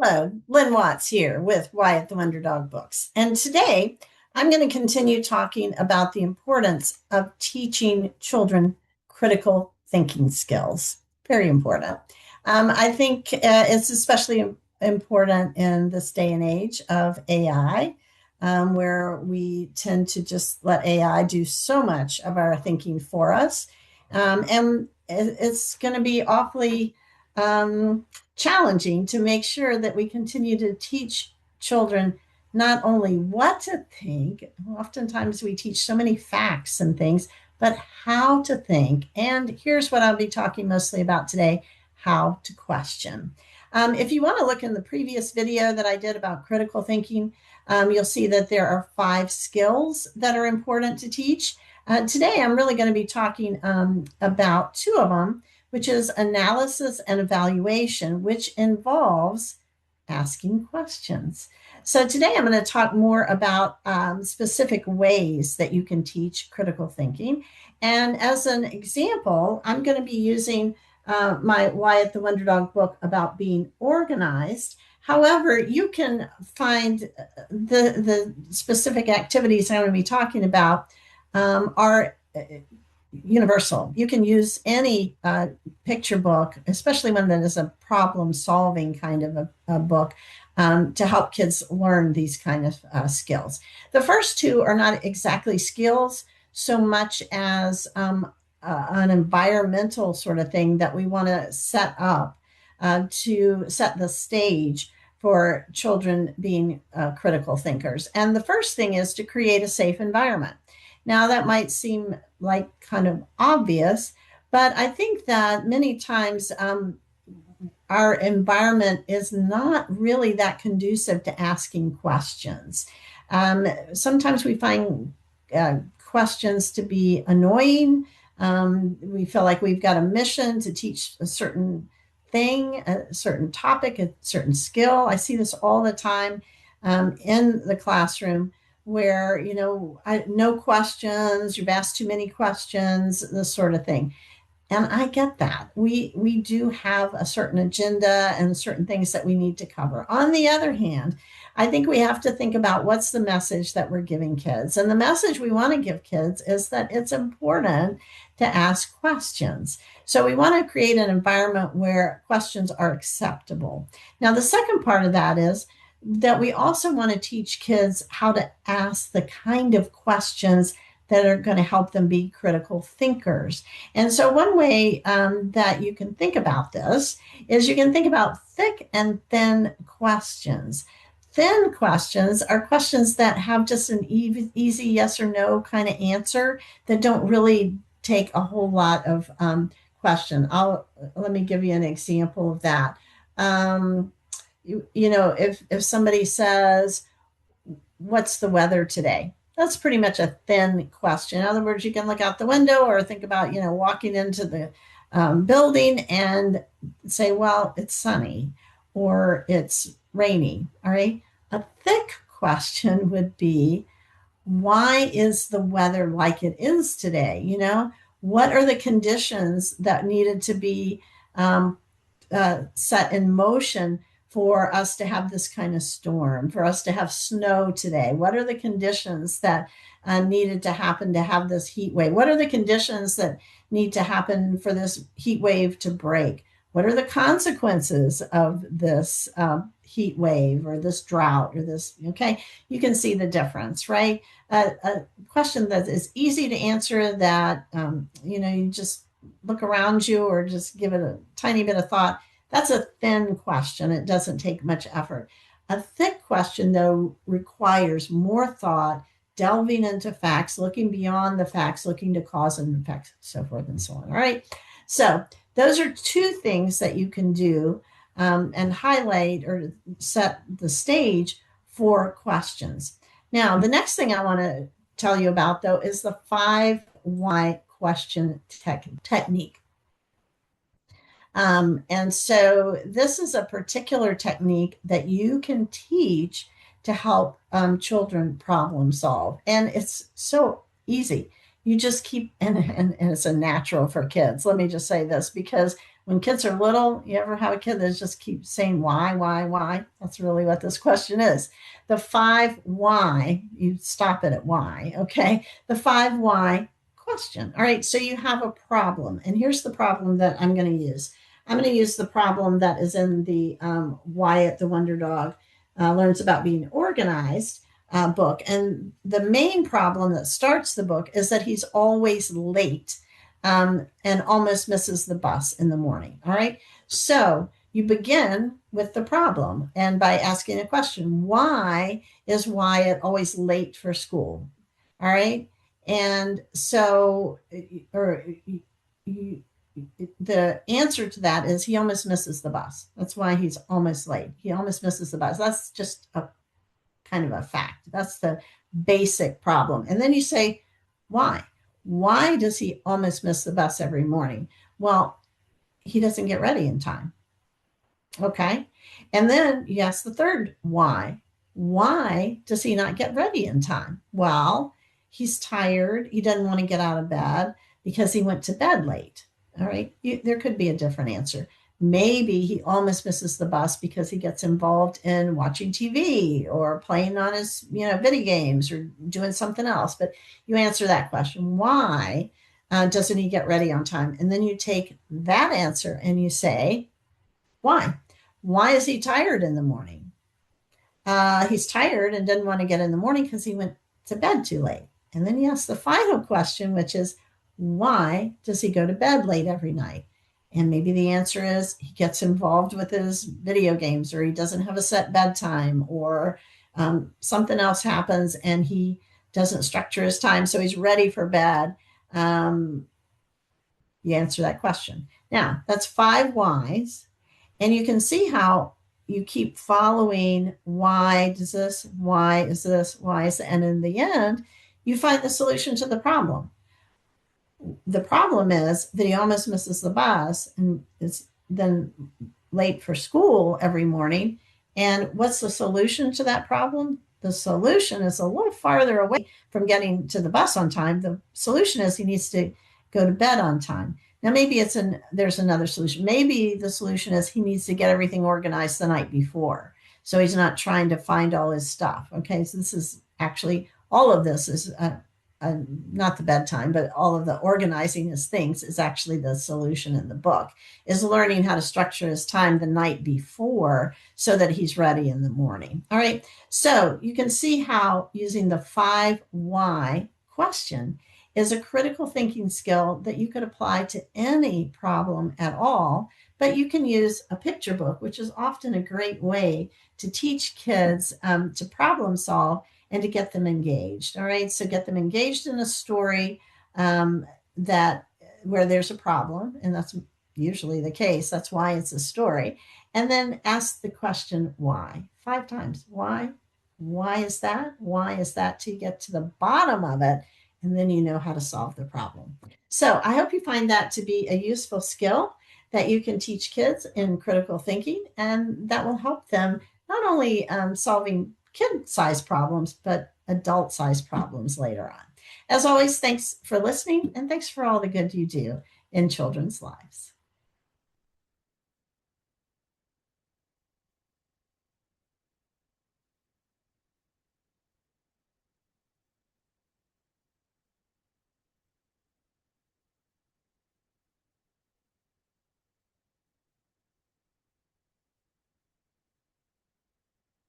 Hello, Lynn Watts here with Wyatt the Wonder Dog Books. And today I'm going to continue talking about the importance of teaching children critical thinking skills. Very important. I think it's especially important in this day and age of AI, where we tend to just let AI do so much of our thinking for us. And it's going to be awfully challenging to make sure that we continue to teach children not only what to think, oftentimes we teach so many facts and things, but how to think. And here's what I'll be talking mostly about today: how to question. If you want to look in the previous video that I did about critical thinking, you'll see that there are 5 skills that are important to teach. Today, I'm really going to be talking about 2 of them, which is analysis and evaluation, which involves asking questions. So today I'm going to talk more about specific ways that you can teach critical thinking. And as an example, I'm going to be using my Wyatt the Wonder Dog book about being organized. However, you can find the specific activities I'm going to be talking about are universal. You can use any picture book, especially one that is a problem solving kind of a book, to help kids learn these kind of skills. The first 2 are not exactly skills so much as an environmental sort of thing that we want to set up to set the stage for children being critical thinkers. And the first thing is to create a safe environment. Now, that might seem like kind of obvious, but I think that many times our environment is not really that conducive to asking questions. Sometimes we find questions to be annoying. We feel like we've got a mission to teach a certain thing, a certain topic, a certain skill. I see this all the time in the classroom, where, no questions, you've asked too many questions, this sort of thing. And I get that. We do have a certain agenda and certain things that we need to cover. On the other hand, I think we have to think about what's the message that we're giving kids. And the message we want to give kids is that it's important to ask questions. So we want to create an environment where questions are acceptable. Now, the second part of that is that we also want to teach kids how to ask the kind of questions that are going to help them be critical thinkers. And so one way that you can think about this is you can think about thick and thin questions. Thin questions are questions that have just an easy yes or no kind of answer that don't really take a whole lot of question. Let me give you an example of that. If somebody says, what's the weather today? That's pretty much a thin question. In other words, you can look out the window or think about, walking into the building and say, well, it's sunny or it's rainy. All right. A thick question would be, why is the weather like it is today? What are the conditions that needed to be set in motion for us to have this kind of storm, for us to have snow today? What are the conditions that needed to happen to have this heat wave? What are the conditions that need to happen for this heat wave to break? What are the consequences of this heat wave or this drought or this? Okay, you can see the difference, right? A question that is easy to answer, that, you just look around you or just give it a tiny bit of thought. That's a thin question. It doesn't take much effort. A thick question, though, requires more thought, delving into facts, looking beyond the facts, looking to cause and effect, so forth and so on. All right. So those are 2 things that you can do and highlight or set the stage for questions. Now, the next thing I want to tell you about, though, is the 5 why question technique. And so this is a particular technique that you can teach to help children problem solve. And it's so easy. You just keep, and it's a natural for kids. Let me just say this, because When kids are little, you ever have a kid that just keeps saying why, why? That's really what this question is. The 5 why, you stop it at why, okay? The 5 why question. All right, so you have a problem. And here's the problem that I'm going to use. I'm going to use the problem that is in the Wyatt the Wonder Dog Learns About Being Organized book. And the main problem that starts the book is that he's always late and almost misses the bus in the morning. All right. So you begin with the problem and by asking a question: why is Wyatt always late for school? All right. And so, or you, the answer to that is he almost misses the bus. That's why he's almost late. He almost misses the bus. That's just a kind of a fact. That's the basic problem. And then you say, why? Why does he almost miss the bus every morning? Well, he doesn't get ready in time. Okay. And then you ask the third why. Why does he not get ready in time? Well, he's tired. He doesn't want to get out of bed because he went to bed late. All right. There could be a different answer. Maybe he almost misses the bus because he gets involved in watching TV or playing on his, video games or doing something else. But you answer that question. Why doesn't he get ready on time? And then you take that answer and you say, why? Why is he tired in the morning? He's tired and doesn't want to get in the morning because he went to bed too late. And then you ask the final question, which is, why does he go to bed late every night? And maybe the answer is he gets involved with his video games, or he doesn't have a set bedtime, or something else happens and he doesn't structure his time so he's ready for bed. You answer that question. Now, that's 5 whys. And you can see how you keep following why does this, why is this, why is that? And in the end, you find the solution to the problem. The problem is that he almost misses the bus and is then late for school every morning. And what's the solution to that problem? The solution is a little farther away from getting to the bus on time. The solution is he needs to go to bed on time. Now, maybe there's another solution. Maybe the solution is he needs to get everything organized the night before, so he's not trying to find all his stuff. Okay, so this is actually, all of this is not the bedtime, but all of the organizing his things is actually the solution in the book, is learning how to structure his time the night before so that he's ready in the morning. All right, so you can see how using the 5 why question is a critical thinking skill that you could apply to any problem at all, but you can use a picture book, which is often a great way to teach kids to problem solve and to get them engaged. All right, so get them engaged in a story that where there's a problem, and that's usually the case. That's why it's a story. And then ask the question why 5 times. Why? Why is that? Why is that? To get to the bottom of it, and then you know how to solve the problem. So I hope you find that to be a useful skill that you can teach kids in critical thinking, and that will help them not only solving kid-sized problems, but adult-sized problems later on. As always, thanks for listening, and thanks for all the good you do in children's lives.